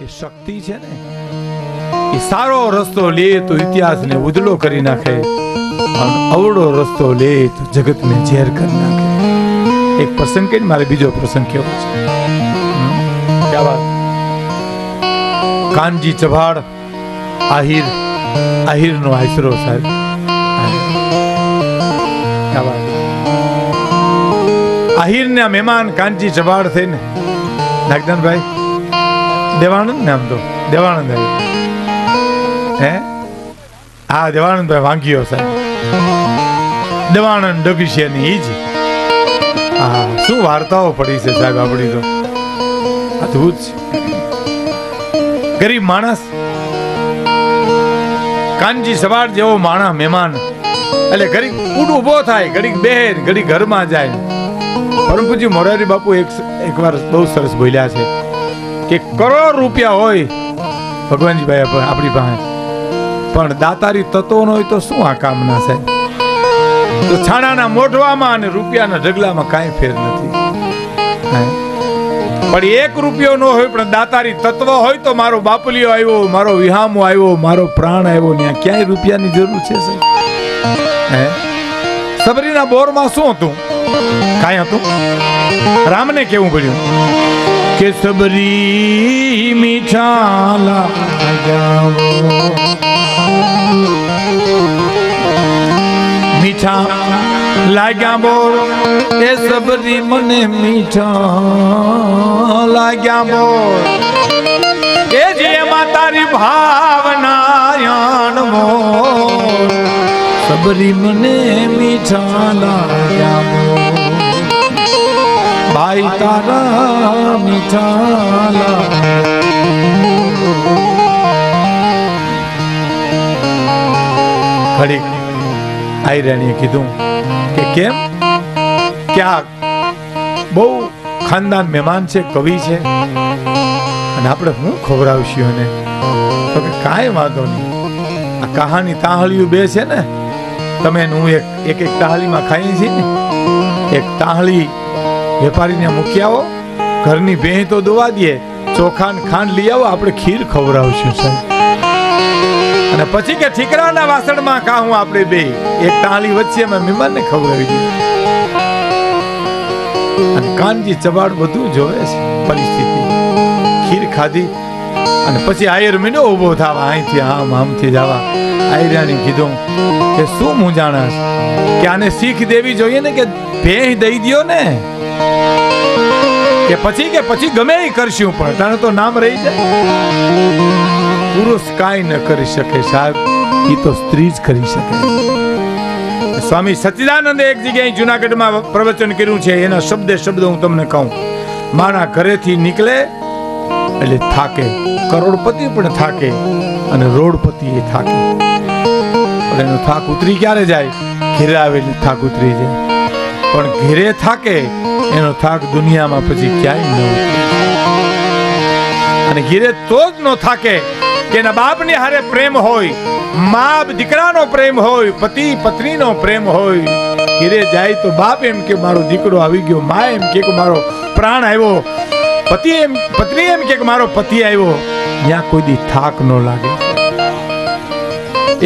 એ શક્તિ છે ને, એ સારો રસ્તો લે તો ઇતિહાસને ઉજળો કરી નાખે, અને અવળો રસ્તો લે તો જગતને ઝેર કરી નાખે. એક પ્રસંગ કહીને મારે બીજો પ્રસંગ કેવો છે. કાનજી ચભાડ આહિર નો આશરો સાહેબ. આહિર ના મહેમાન કાનજી ચભાડ થઈને નાગદાનભાઈ દેવાનંદ ને, આમ તો દેવાનંદ હે, હા દેવાનંદભાઈ વાંગીયો સાહેબ, દેવાનંદ ડગીશિયાની ઈ જ. હા, શું વાર્તાઓ પડી છે સાહેબ આપણી તો, અદભુત છે. ગરીબ માણસ કાનજી સવાર જેવો માણસ મહેમાન એટલે ઘડીક ઉભો થાય, ઘડીક બેહે, ઘડીક ઘરમાં જાય. પરમ પૂજ્ય મોરારી બાપુ એકવાર બહુ સરસ બોલ્યા છે કે કરોડ રૂપિયા હોય ભગવાનજીભાઈ આપણી પાસે, પણ દાતારી તત્વો ન હોય તો શું આ કામ ના થાય? તો છાણાના મોઢવામાં અને રૂપિયાના ઢગલામાં કાંઈ ફેર નથી. પણ 1 રૂપિયો ન હોય પણ દાતારી તત્વ હોય તો મારો બાપલિયો આવ્યો, મારો વિહામો આવ્યો, મારો પ્રાણ આવ્યો, ત્યાં ક્યાંય રૂપિયાની જરૂર છે સાહેબ? સબરીના બોરમાં શું હતું? કાંઈ હતું? રામને કેવું પડ્યું કે સબરી મીઠા મીઠા લાગ્યા બોર, એ સબરી મને મીઠા લાગ્યા બોર, એ જેમાં તારી ભાવના મોર, સબરી મને મીઠા લાગ્યા બોર, ભાઈ તારા મીઠા લાગ્યા. આયરાણીએ કીધું કે કેમ, કે આ બહુ ખાનદાન મહેમાન છે, કવિ છે, અને આપણે હું ખવડાવશું એને? તો કે કાંઈ વાંધો નહીં, આ કહાની તાહળીઓ બે છે ને, તમે હું એક તાહળીમાં ખાઈએ છીએ ને, એક તાહળી વેપારીને મૂકી આવો, ઘરની ભેં તો દોવા દે, ચોખા ને ખાંડ લઈ આવો, આપણે ખીર ખવડાવશું સાહેબ. અને પછી કે ઠીકરાના વાસણમાં કાહું આપણે બે, એક તાળી વચ્ચે અમે મહેમાનને ખવડાવી દઈએ. અને કાનજી ચબાડ બધું જોવે છે પરિસ્થિતિ. ખીર ખાધી અને પછી આયર મીંડો ઉભો થવા, અહીંથી આમથી જવા. આયરાણી કીધું કે શું મૂંઝાણા કે આને શીખ દેવી જોઈએ ને, કે ભેં દઈ દ્યો ને, કે પછી ગમે એ કરશું, પણ તારે તો નામ રહી જાય. પુરુષ કાંઈ ન કરી શકે સાહેબ, એ તો સ્ત્રી જ કરી શકે. સ્વામી સચ્ચિદાનંદે એક જગ્યાએ જુનાગઢમાં પ્રવચન કર્યું છે, એના શબ્દ હું તમને કહું. મારા ઘરેથી નીકળે એટલે થાકે, કરોડપતિ પણ થાકે અને રોડપતિ એ થાકે, પણ એનો થાક ઉતરી ક્યારે જાય? ઘેરે આવે એટલે થાક ઉતરી જાય. પણ ઘેરે થાકે એનો થાક દુનિયામાં પછી ક્યાંય ન ઉતરે. અને ઘેરે તો જ ન થાકે કે એના બાપની હારે પ્રેમ હોય, મા દીકરાનો પ્રેમ હોય, પતિ પત્નીનો પ્રેમ હોય. ઘેરે જાય તો બાપ એમ કે મારો દીકરો આવી ગયો, મા એમ કે મારો પ્રાણ આવ્યો, પત્ની એમ કે મારો પતિ આવ્યો. ત્યાં કોઈ દી થાક ન લાગે.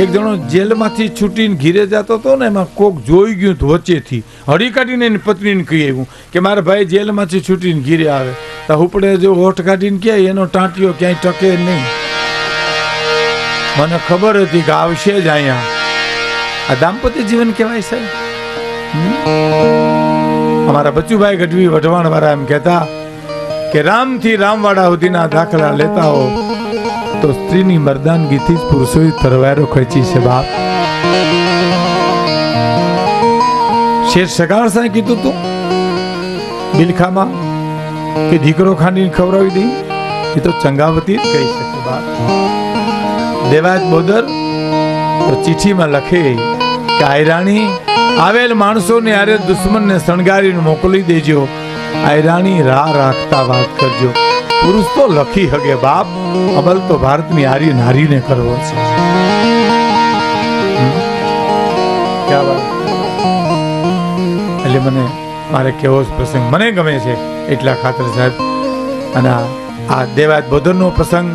એક જણો જેલમાંથી છૂટીને ઘીરે જતો હતો ને, એમાં કોક જોઈ ગયું વચ્ચેથી, હળી કાઢીને એની પત્નીને કહી આવ્યું કે મારા ભાઈ જેલમાંથી છૂટીને ઘીરે આવે, તો ઉપડે જો હોઠ કાઢીને કહે એનો ટાંટિયો ક્યાંય ટકે નહીં. મને ખબર હતી કે આવશે જ અહીંયા. આ દાંપત્ય જીવન કહેવાય સાહેબ. અમારા બચુભાઈ ગઢવી વઢવાણ વાળા એમ કહેતા કે રામથી રામવાડા સુધીના દાખલા લેતા હો તો સ્ત્રીની મર્દાનગીથી જ પુરુષોએ તરવારો ખેંચી છે બાપ. શેર સગાળ સાહેબ કીધું તું બિલખામાં કે દીકરો ખાંડીને ખવડાવી દઈ, એ તો ચંગાવતી જ કહી શકે બાપ. દેવાજ બોદર તો ચિઠ્ઠીમાં લખે કે આયરાણી આવેલ માણસોને આરે દુશ્મનને શણગારીને મોકલી દેજો, આયરાણી રાહ રાખતા વાત કરજો. પુરુષ તો લખી હગે બાપ, અમલ તો ભારતની આર્ય નારીને કરવો છે. એટલે મને મારે કેવો પ્રસંગ મને ગમે છે એટલા ખાતર સાહેબ. અને આ દેવાજ બોધનનો પ્રસંગ,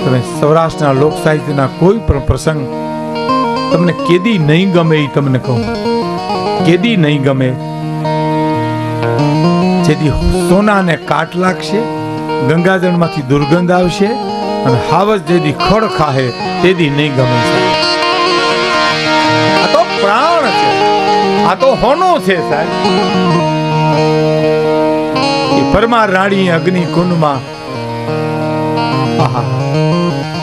તમે સૌરાષ્ટ્રના લોક સાહિત્યના કોઈ પણ પ્રસંગ તમને કેદી નહીં ગમે એ તમને કહું, કેદી નહીં ગમે. જેથી સોનાને કાટ લાગશે, ગંગાજળમાંથી દુર્ગંધ આવશે અને હાવજ જેથી ખડ ખાહે તેદી નહીં ગમે. આ તો પ્રાણ છે, આ તો હોનો છે સાહેબ. પરમાર રાણી અગ્નિ કુંડમાં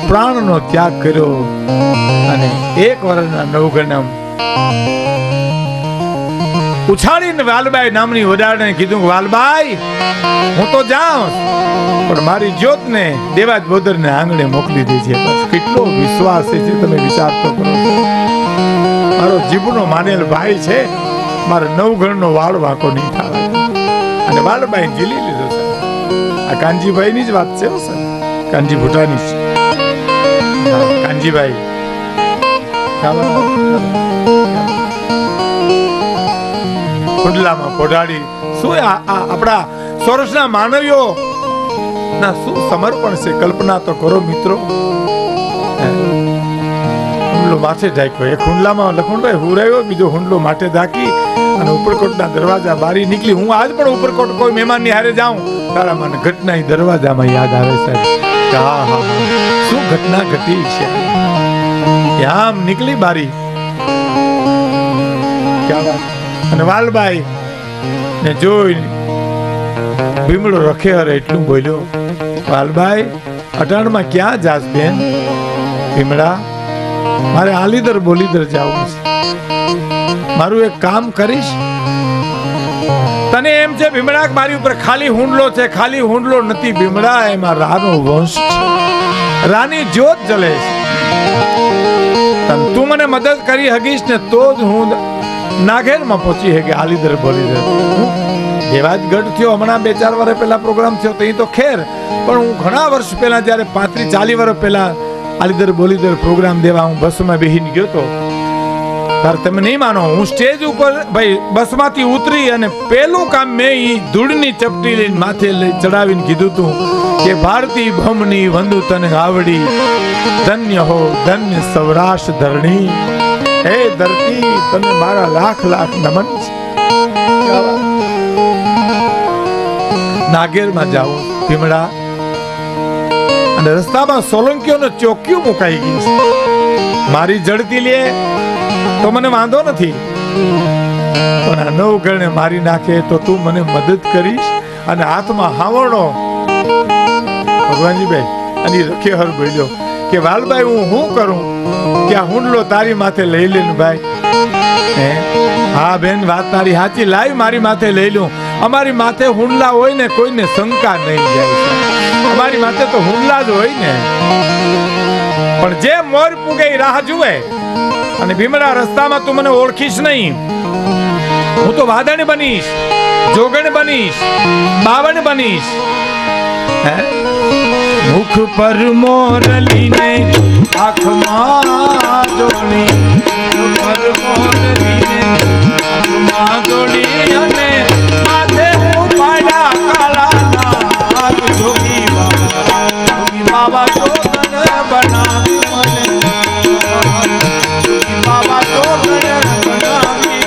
પ્રાણનો ત્યાગ કર્યો અને 1 વર્ષના નવઘણમ ઉછાળીને વાલબાઈ નામની વડાને કીધું કે વાલબાઈ હું તો જાઉં પણ મારી જ્યોતને દેવાજ બોદરને આંગણે મોકલી દેજે. બસ કેટલો વિશ્વાસ છે તમે વિચાર તો કરો. મારો જીભનો માનેલ ભાઈ છે, મારો નવઘણનો વાળ વાંકો નહીં થાય. અને વાલબાઈ જીલી લીધો સર. આ કાનજીભાઈની જ વાત છે સર, કાનજી ભૂટાની જ. કાનજીભાઈ કુંડલામાં પોઢાડી શું આપણા સૌરાષ્ટ્રના માનવીઓ ના શું સમર્પણ છે. કલ્પના તો કરો મિત્રો. હુંડલો માથે ઢાંક્યો, એક હુંડલામાં લખુંડભાઈ હુરાયો, બીજો હુંડલો માથે ઢાંકી અને ઉપરકોટના દરવાજા બારી નીકળી. હું આજ પણ ઉપરકોટ કોઈ મહેમાનની હારે જાઉં તારા મને ઘટના દરવાજામાં યાદ આવે સાહેબ. હા શું ઘટના ઘટી છે. આમ નીકળી બારી અને વાલબાઈ ને જોઈ ભીમડો રખે હરે એટલું બોલ્યો, વાલબાઈ અટાણમાં ક્યાં જાસ બેન? ભીમડા મારે આલીદર બોલીદર જવું છે, મારું એક કામ કરીશ? તને એમ છે ભીમડા મારી ઉપર ખાલી હુંડલો છે? ખાલી હુંડલો નથી ભીમડા, એમાં રાનો વંશ છે, રાની જ્યોત જલે છે. તું મને મદદ કરી હગીશ ને તો જ હું નાગેરમાં પહોંચી હે કે આલીદર બોલીદર. દેવાજ ગઢ થયો હમણાં 2-4 વર્ષ પહેલા પ્રોગ્રામ થયો તો ખેર, પણ હું ઘણા વર્ષ પહેલા જયારે 35-40 વર્ષ પહેલા આલીદર બોલીદર પ્રોગ્રામ દેવા હું બસમાં બેહીને ગયો તો તાર તમે નહીં માનો, હું સ્ટેજ ઉપર ભાઈ બસમાંથી ઉતરી અને પહેલું કામ મેં ઈ ધૂળની ચપટી લઈને માથે ચડાવીને કીધું તું કે ભારતી ભમની વંદુ તને આવડી, ધન્ય હો ધન્ય સૌરાષ્ટ્ર ધરણી. હે ધરતી તને મારા લાખ લાખ નમન છે. નાગેરમાં જાઉં ભીમડા અને રસ્તામાં સોલંકીઓનો ચોક્યું મુકાઈ ગઈ છે. મારી જડતી લે તો મને વાંધો નથી, પણ આ નવઘણે મારી નાખે તો તું મને મદદ કરીશ. અને હાથમાં હાવણો ભગવાનજીભાઈ અને રખે હર બોલ્યો કે વાલભાઈ હું શું કરું કે આ હુંડલો તારી માથે લઈ લે ભાઈ. હા બેન વાત તારી સાચી, લાવી મારી માથે લઈ લઉં. અમારી માથે હુંડલા હોય ને કોઈને શંકા નહીં જાય, અમારી માથે તો હુંડલા જ હોય ને. પણ જે મોર પૂગે રાહ જુએ. અને ભીમડા રસ્તામાં તું મને ઓળખીશ નહીં, હું તો વાદણ બનીશ, જોગણ બનીશ, બાવણ બનીશ. મુખ પર મોરલીને આંખમાં જોડી, મુખ પર મોરલીને આંખમાં જોડી અને માથે ઉપાડ્યા કાળાના હાથ. જોગી બાબા જોગણ બનાવી મને, જોગી બાબા જોગણ બનાવી.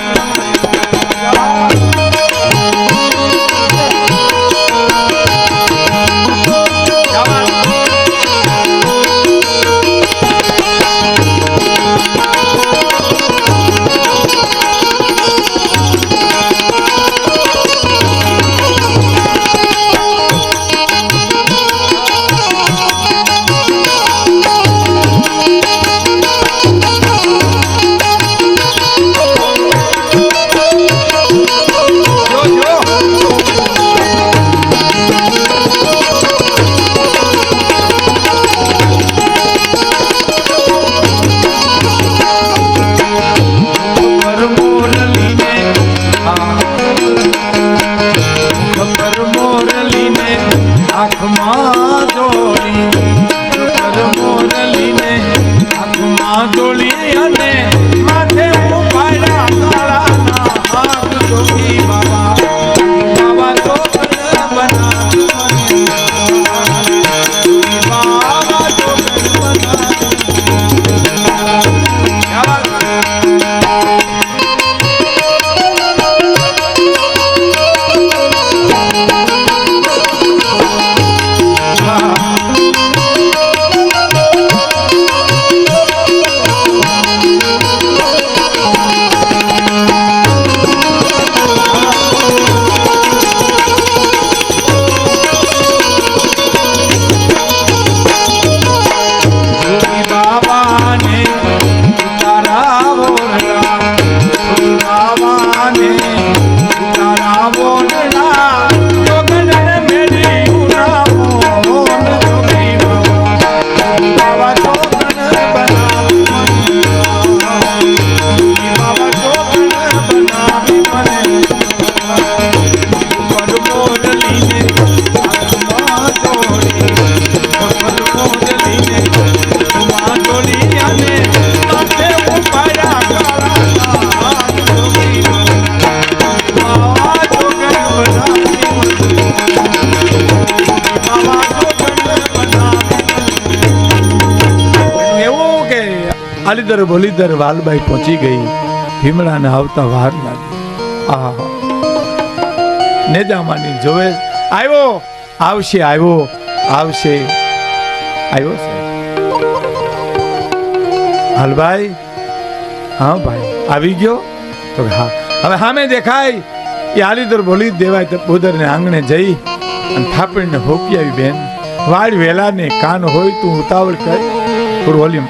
આલીદર બોલીદર વાલબાઈ પહોંચી ગઈ. ભીમડાને આવતા વાર લાગી. આહા, નેજામાની જોવે આવ્યો, આવશે, આવ્યો, આવશે, આવ્યો સાહેબ. હાલભાઈ, હા ભાઈ આવી ગયો તો હા. હવે સામે દેખાય એ આલીદર બોલી દેવાય તો બોદરને આંગણે જઈ અને થાપડીને હોકી આવી. બેન વાડ વેલા ને કાન હોય તું ઉતાવળ કર, થોડું વોલ્યુમ.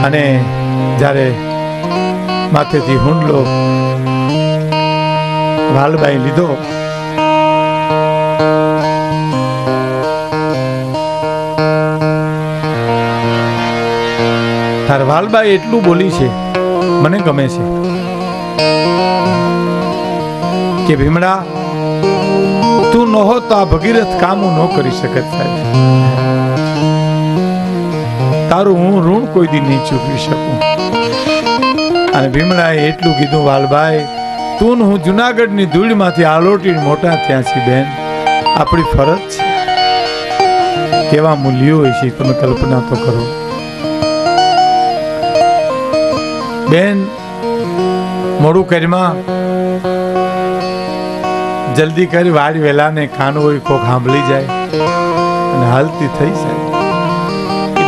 અને જ્યારે માથેથી હુંડલો વાલબાઈ લીધો, તાર વાલબાઈ એટલું બોલી છે, મને ગમે છે કે ભીમડા તું ન હોત તો આ ભગીરથ કામો ન કરી શકત સાહેબ. તારું હું ઋણ કોઈ દી નહીં ચૂકવી શકું. અને ભીમડાએ એટલું કીધું, વાલભાઈ તું હું જુનાગઢની ધૂળમાંથી આલોટીને મોટા થયા છીએ બેન, આપણી ફરજ છે. કેવા મૂલ્યો હોય છે તમે કલ્પના તો કરો બેન. મોડું કરીમાં જલ્દી કરી વાડ વેલા ને કાન હોય કોક સાંભળી જાય અને હાલતી થઈ જાય.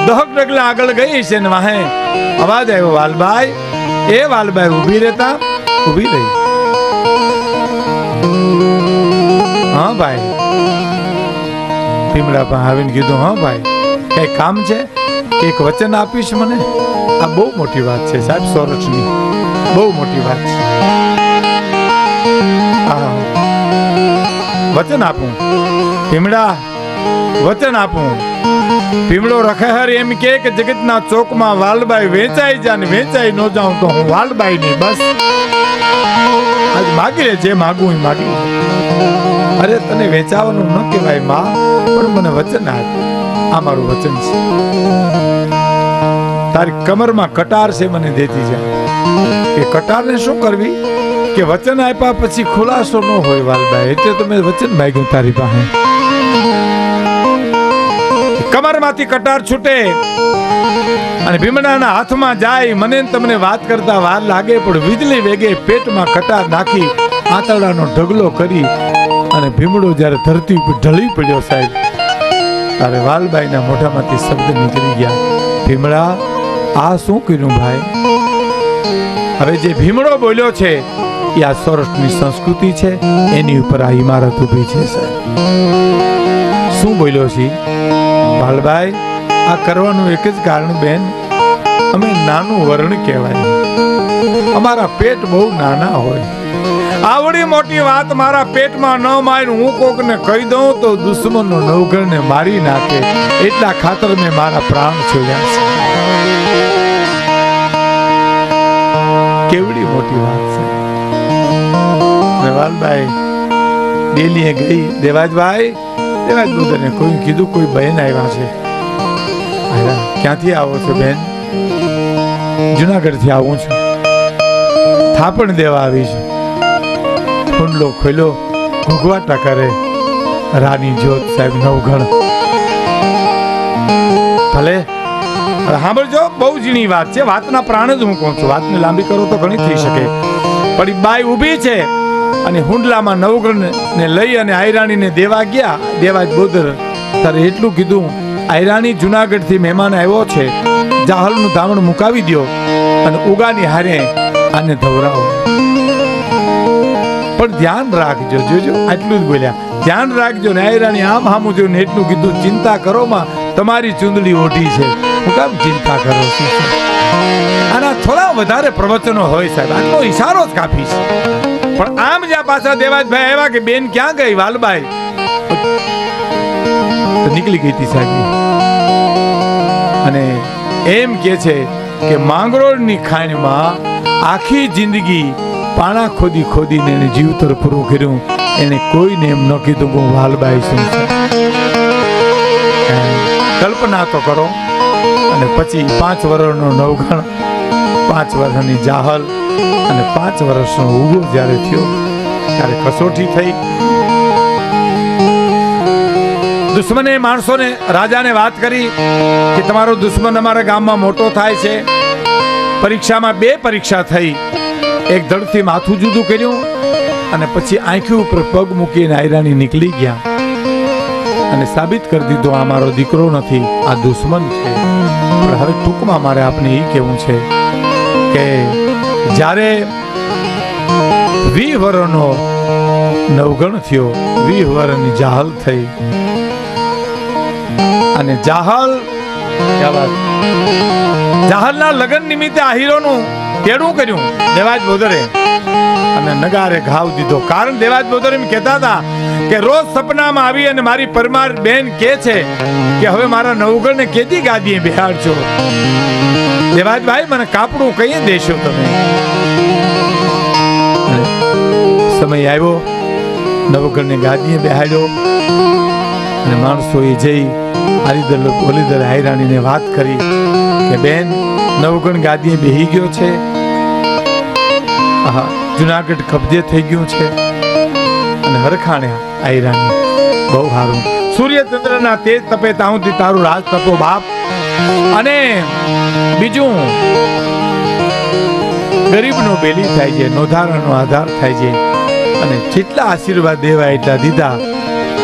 દહક ડગલા આગળ ગઈ છે ને વાહે અવાજ આવ્યો, વાલબાઈ. એ વાલબાઈ ઊભી રહેતા ઊભી રહી. હા ભાઈ. ભીમડા પણ આવીને કીધું, હા ભાઈ કઈ કામ છે કે એક વચન આપીશ મને? આ બહુ મોટી વાત છે સાહેબ, સોરઠની બહુ મોટી વાત છે. વચન આપું ભીમડા, વચન આપું. ભીમડો રખેહર એમ કે જગતના ચોકમાં વાલબાઈ વેચાઈ જા ને વેચાઈ ન જાઉં તો હું વાલબાઈ નહીં, બસ આજ માગી લે જે માગું એ માગી. અરે તને વેચાવાનું ન કહેવાય માં, પણ મને વચન આપ. આ મારું વચન છે. તારી કમરમાં કટાર છે મને દેતી જાય. એ કટારને શું કરવી કે વચન આપ્યા પછી ખુલાસો ન હોય વાલબાઈ, એટલે તો મેં વચન માંગ્યું તારી પાસે. કમરમાંથી કટાર છૂટે અને ભીમડાના હાથમાં જાય. મને તમને વાત કરતા વાર લાગે પણ વીજળી વેગે પેટમાં કટાર નાખી આંતરડાનો ઢગલો કરી અને ભીમડો જ્યારે ધરતી ઉપર ઢળી પડ્યો સાહેબ, ત્યારે વાલબાઈના મોઢામાંથી શબ્દ નીકળી ગયા, ભીમડા આ શું કર્યું ભાઈ? હવે જે ભીમડો બોલ્યો છે એ આ સૌરાષ્ટ્રની સંસ્કૃતિ છે, એની ઉપર આ ઇમારત ઊભી છે સાહેબ. શું બોલ્યો છે વાલબાઈ? આ કરવાનું એક જ કારણ બેન, અમે નાનું વર્ણ કહેવાય, અમારા પેટ બહુ નાના હોય. આવડી મોટી વાત મારા પેટમાં ન મારી હું કોકને કહી દઉં તો દુશ્મનનો નવઘણને મારી નાખે, એટલા ખાતર મેં મારા પ્રાણ છોડ્યા છે. કેવડી મોટી વાત છે. વાલબાઈ ડેલીએ ગઈ. દેવાજભાઈ, દેવાજ બુદ્ધને કોઈ કીધું કોઈ બહેન આવ્યા છે. ક્યાંથી આવો છો બેન? જુનાગઢ થી આવું છું, થાપણ દેવા આવી છું. કુંડલો ખોલ્યો, ઘૂઘવાટા કરે રાની જોત સાહેબ નવઘણ. ભલે સાંભળજો, બહુ ઝીણી વાત છે, વાતના પ્રાણ જ હું કહું છું. વાતને લાંબી કરો તો ઘણી થઈ શકે. પણ બાઈ ઊભી છે અને હુંડલામાં નવઘણ ને લઈ અને આયરાણીને દેવા ગયા. દેવાજ બોદર તારે એટલું કીધું, આયરાણી જુનાગઢ થી મહેમાન આવ્યો છે, જાહલનું ધામણ મુકાવી દો અને ઉગાની હારે આને ધવરાવો. પણ ધ્યાન રાખજો, જોજો આટલું જ બોલ્યા, ધ્યાન રાખજો. ને આયરાણી આમ હામું જોઈને એટલું કીધું, ચિંતા કરો માં, તમારી ચૂંદડી ઓઢી છે, હું કામ ચિંતા કરો છો? આના થોડા વધારે પ્રવચનો હોય સાહેબ, આટલો ઈશારો જ કાફી છે. પણ આમ જ્યાં પાછા દેવાજભાઈ આવ્યા કે બેન ક્યાં ગઈ વાલબાઈ, તો નીકળી ગઈ હતી સાહેબ. અને એમ કે છે કે માંગરોળની ખાણમાં આખી જિંદગી પાણા ખોદી ખોદીને એને જીવતર પૂરું કર્યું. એને કોઈને એમ ન કીધું કે વાલબાઈ શું છે. કલ્પના તો કરો. અને પછી 5 વર્ષનો નવઘણ, 5 વર્ષની જાહલ અને 5 વર્ષનો ઉગો જ્યારે થયો ત્યારે કસોટી થઈ. દુશ્મને માણસોને રાજાને વાત કરી કે તમારો દુશ્મન અમારા ગામમાં મોટો થાય છે. પરીક્ષામાં 2 પરીક્ષા થઈ. એક ધડથી માથું જુદું કર્યું અને પછી આંખી ઉપર પગ મૂકીને આયરાણી નીકળી ગયા અને સાબિત કરી દીધું આ મારો દીકરો નથી, આ દુશ્મન છે. પણ હવે ટૂંકમાં મારે આપને એ કહેવું છે કે જ્યારે 20 વર્ષનો નવગણ થયો, 20 વર્ષની જાહલ થઈ અને જાહલના લગ્ન નિમિત્તે આહીરોનું તેડું કર્યું દેવાજ બોદરે અને નગારે ઘાવ દીધો. કારણ દેવાજ બોદર એમ કહેતા હતા કે રોજ સપનામાં આવી અને મારી પરમાર બેન કહે છે કે હવે મારા નવગણને કેદી ગાદીએ બેહાડજો. દેવાજભાઈ મને કાપડું કઈ દેશો તમે. સમય આવ્યો, નવગણને ગાદીએ બેહાડ્યો અને માણસોએ જઈ ઓલીદર આયરાણીને વાત કરી કે બેન નવગણ ગાદીએ બેહી ગયો છે, જુનાગઢ કબજે થઈ ગયું છે અને હરખાણે આયરાણી બહુ સારું. સૂર્યચંદ્રના તેજ તપે તાહુથી તારું રાજ તપો બાપ. અને બીજું ગરીબનો બેલી થાય છે, નોધારાનો આધાર થાય છે અને જેટલા આશીર્વાદ દેવા એટલા દીધા.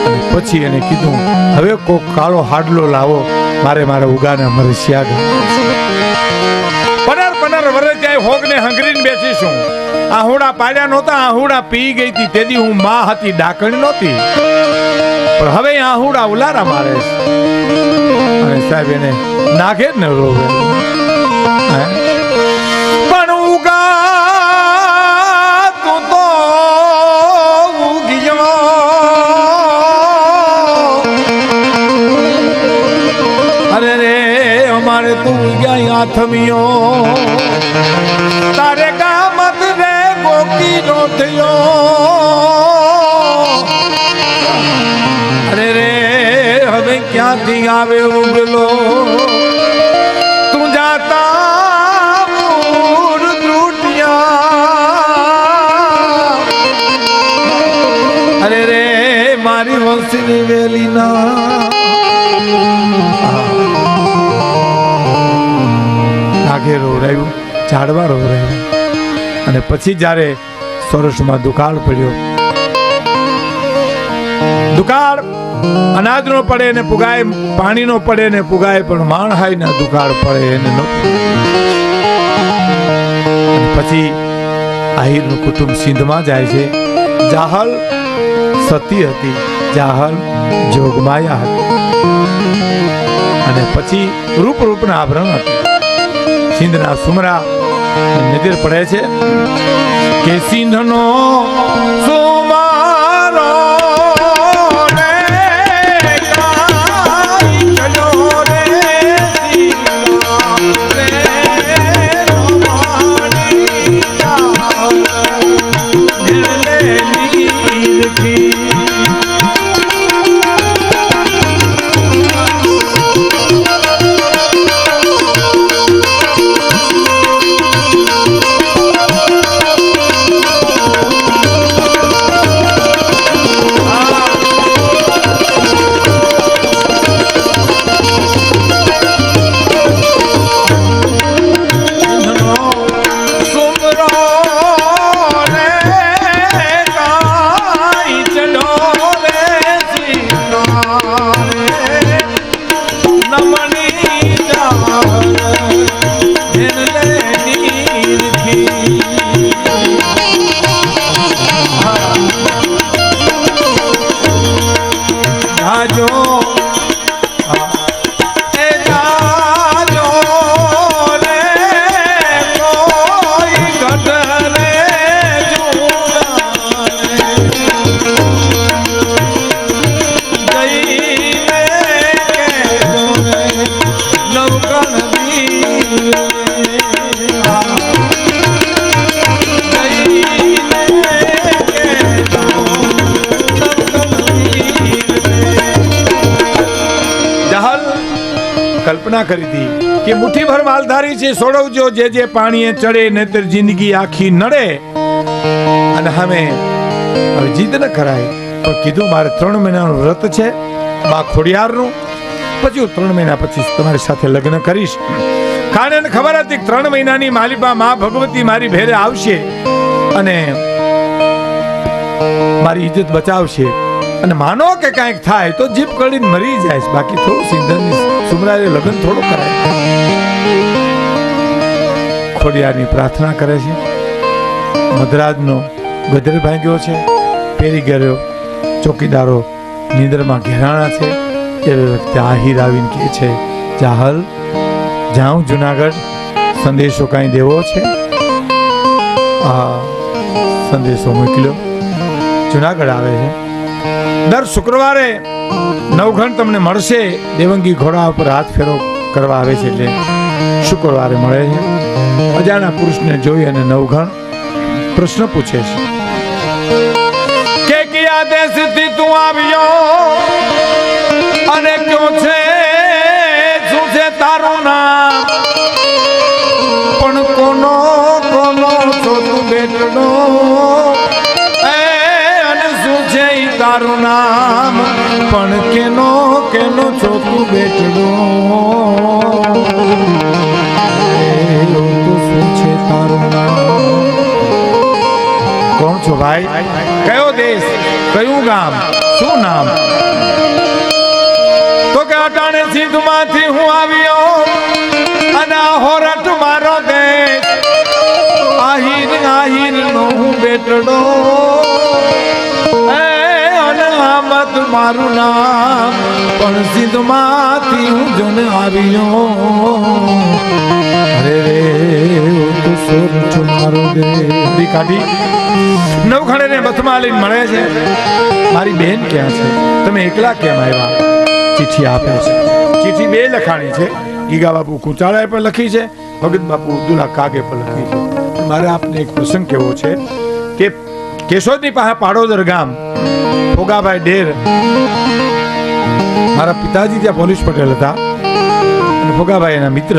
અને પછી એને કીધું હવે કોક કાળો હાડલો લાવો, મારે ઉગાને મરસિયા પનર વરસ જાય હોગને હંગરીને બેસીશું. આહુડા પાડ્યા નહોતા, આહુડા પી ગઈ હતી તેથી હું માં હતી, ડાકણ નહોતી. પણ હવે આહુડા ઉલારા મારે અને સાહેબ એને નાખે જ ને રોવે. પણ ઉગા તું તો ઉગી અરે રે અમારે તું ગયા આથમિયો તારે ગામત રે ગોકી નો થયો. અરે રે હવે ક્યાંથી આવે ઉગલો તું જાતા મૂર ત્રુટિયા. અરે રે મારી વંશની વેલી ના નાગે રોવરાયું, ઝાડવા રોવરાયું. અને પછી જ્યારે સોરસમાં દુકાળ પડ્યો, દુકાળ અનાજનો પડે ને પુગાય, પાણીનો પડે ને પુગાય, પણ માણહાઈના દુકાળ પડે એને ન. પછી આહિરનું કુટુંબ સિંધમાં જાય છે. જાહલ સતી હતી, જાહલ જોગમાયા હતી અને પછી રૂપના આભરણ હતી. સિંધના સુમરા નજર પડે છે કે સિંધનો સુમારો કલ્પના કરી હતી કે મુઠ્ઠીભર માલધારી છે, સોડવજો જે પાણીએ ચડે નહીતર જિંદગી આખી નડે. અને હવે જીદ ન કરાય. પણ કીધું મારે 3 મહિનાનું વ્રત છે બા ખોડિયારનું. પછી હું 3 મહિના પછી તમારી સાથે લગ્ન કરીશ. કારણ એને ખબર હતી કે 3 મહિનાની માલિપા માં ભગવતી મારી ભેરે આવશે અને મારી ઇજ્જત બચાવશે. અને માનો કે કાંઈક થાય તો જીભ કડીને મરી જાય, બાકી થોડું સિંધનની સુમરાએ લગ્ન થોડું કરાય. ખોડિયારની પ્રાર્થના કરે છે. મધરાજનો ગદર ભાંગ્યો છે, પેરી ગયો, ચોકીદારો નીંદરમાં ઘેરાણા છે. એ વખતે આહિર આવીને કહે છે, જાહલ જાઉં જુનાગઢ, સંદેશો કાંઈ દેવો છે? આ સંદેશો મોકલ્યો. જુનાગઢ આવે છે. દર શુક્રવારે નવઘણ તમને મળશે. દેવંગી ઘોડા ઉપર હાથ ફેરો કરવા આવે છે, એટલે શુક્રવારે મળે છે. અજાણા પુરુષને જોઈ અને નવઘણ પ્રશ્ન પૂછે છે કે કયા દેશથી તું આવ્યો અને ક્યો છે, શું છે તારું નામ? પણ કોનો કોનો છો તું બેટનો, અને શું છે તારું નામ? પણ કેનો કેનો છો તું બેટનો, શું છે તારું નામ? કોણ છો ભાઈ? કયો દેશ, કયું ગામ, શું નામ? તો કે અટાણે સિંધમાંથી હું આવ્યો અને હોરઠ મારો દેશ, આહીર આહીર નો હું બેટડો, અને આમદ મારું નામ, પણ સિંધમાંથી હું જન આવ્યો. અરે રે તો સોરઠ મારો દેશ. કાઢી નવખણે ને બથમાં લઈને મળે છે. મારી બેન ક્યાં છે? તમે એકલા કેમ આવ્યા? ચિઠ્ઠી આપે છે. ચિઠ્ઠી 2 લખાણી છે. ગીગા બાપુ કુચાળાએ પણ લખી છે, ભગત બાપુ દુલા કાગે પણ લખી છે. મારે આપને એક પ્રસંગ કહેવો છે કે કેશોદની પાસે પાડોદર ગામ, ભોગાભાઈ ડેર, મારા પિતાજી ત્યાં પોલીસ પટેલ હતા અને ભોગાભાઈ એના મિત્ર.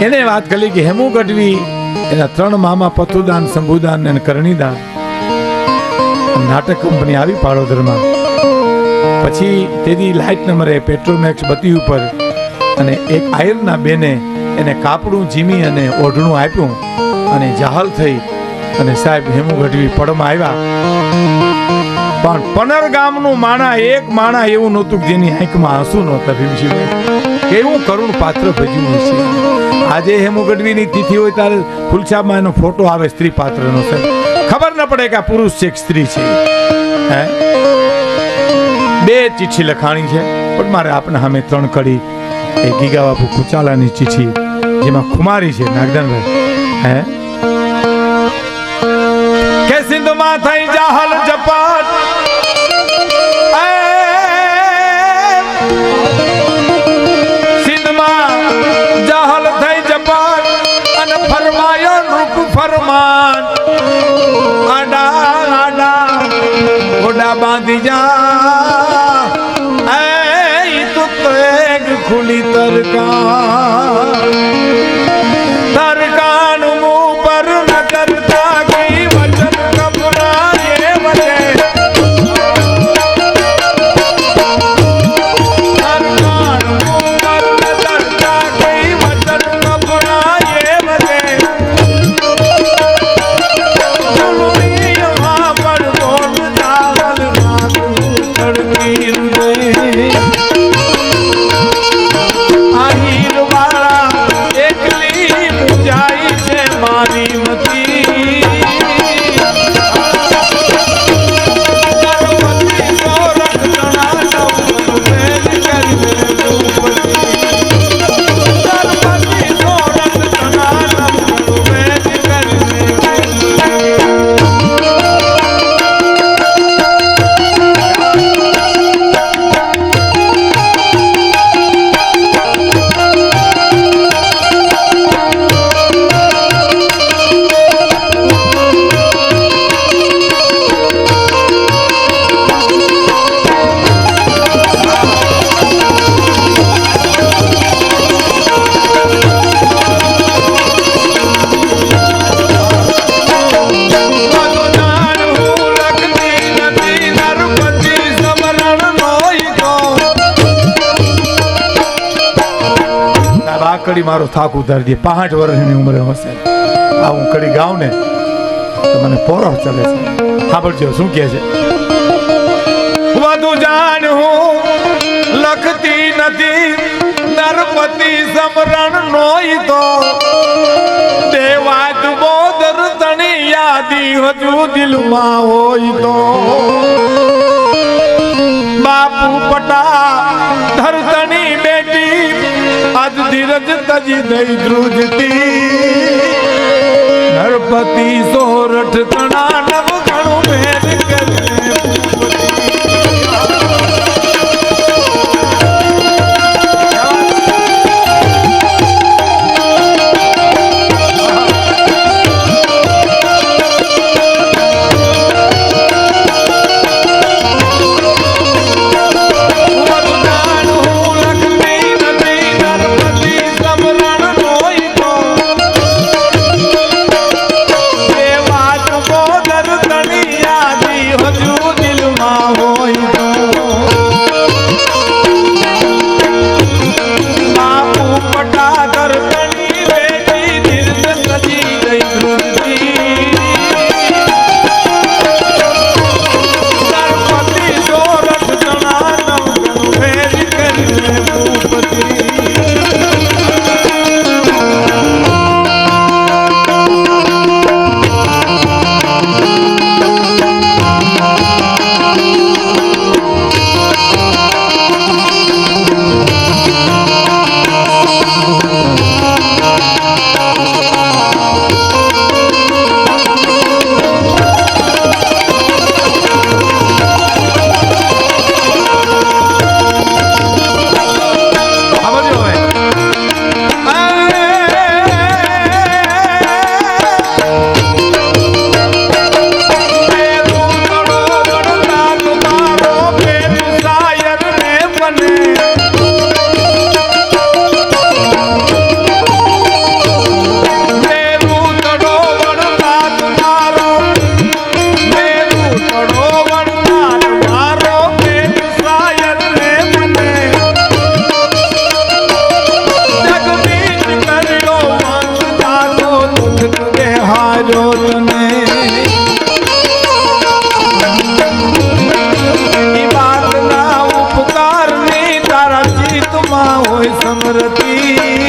એને વાત કરી કે હેમુ ગઢવી એના 3 મામા પથુદાન, શંભુદાન અને કરણીદાન નાટક કંપની આવી પાડોદરમાં. પછી તેની લાઇટ નંબરે પેટ્રોમેક્સ બત્તી ઉપર અને એક આયરના બેને એને કાપડું જીમી અને ઓઢણું આપ્યું અને જાહલ થઈ અને સાહેબ હેમુ ગઢવી પડમાં આવ્યા. પણ પનર ગામનું માણા, એક માણા એવું નહોતું જેની આંખમાં આંસુ નહોતા. ભીમસિંહભાઈ કેવું કરુણ પાત્ર ભજ્યું છે. આજે હેમુ ગઢવીની તિથિ હોય ત્યારે ફૂલછાપમાં એનો ફોટો આવે સ્ત્રી પાત્રનો છે. ખબર ન પડે કે આ પુરુષ છે કે સ્ત્રી છે. હે 2 ચિઠ્ઠી લખાણી છે, પણ મારે આપણા સામે 3 કડી એ ગીગા બાપુ કુચાલાની ચિઠ્ઠી, જેમાં ખુમારી છે નાગદાનભાઈ. હે કે સિંધમાં થઈ જાહલ જપાટ, સિંધમાં જાહલ થઈ જપાટ અને ફરમાયો રૂપ ફરમાન, આડા આડા ઘોડા બાંધી જા, તું તો એક ખુલી તરકા તરકાન મું પર ન કરતા ગઈ વચન કપડાએ વચે, તરકાન મું પર ન કરતા ગઈ વચન કપડાએ વચે, ચુલડીમાં પર કોટ ચાવલ નાખું તડકી રે, આહીર વાળા એક કડી મારો થાક ઉતારી દે. 65 વર્ષની ઉંમરે હશે આ હું કડી ગાઉં ને તો મને પોરો ચલે છે. સાંભળજો શું કહે છે. વધુ જાણ હું લખતી નથી નરપતિ સમરણ નોઈ તો દેવાત બોદર તણી યાદી હજુ દિલમાં હોય તો બાપુ પટા ધરતણી બેટી આજ ધીરજ તજી દઈ ધ્રુજતી નરપતિ સોરઠ તણા નવ ઘણું ભેદ કરે. સમરતી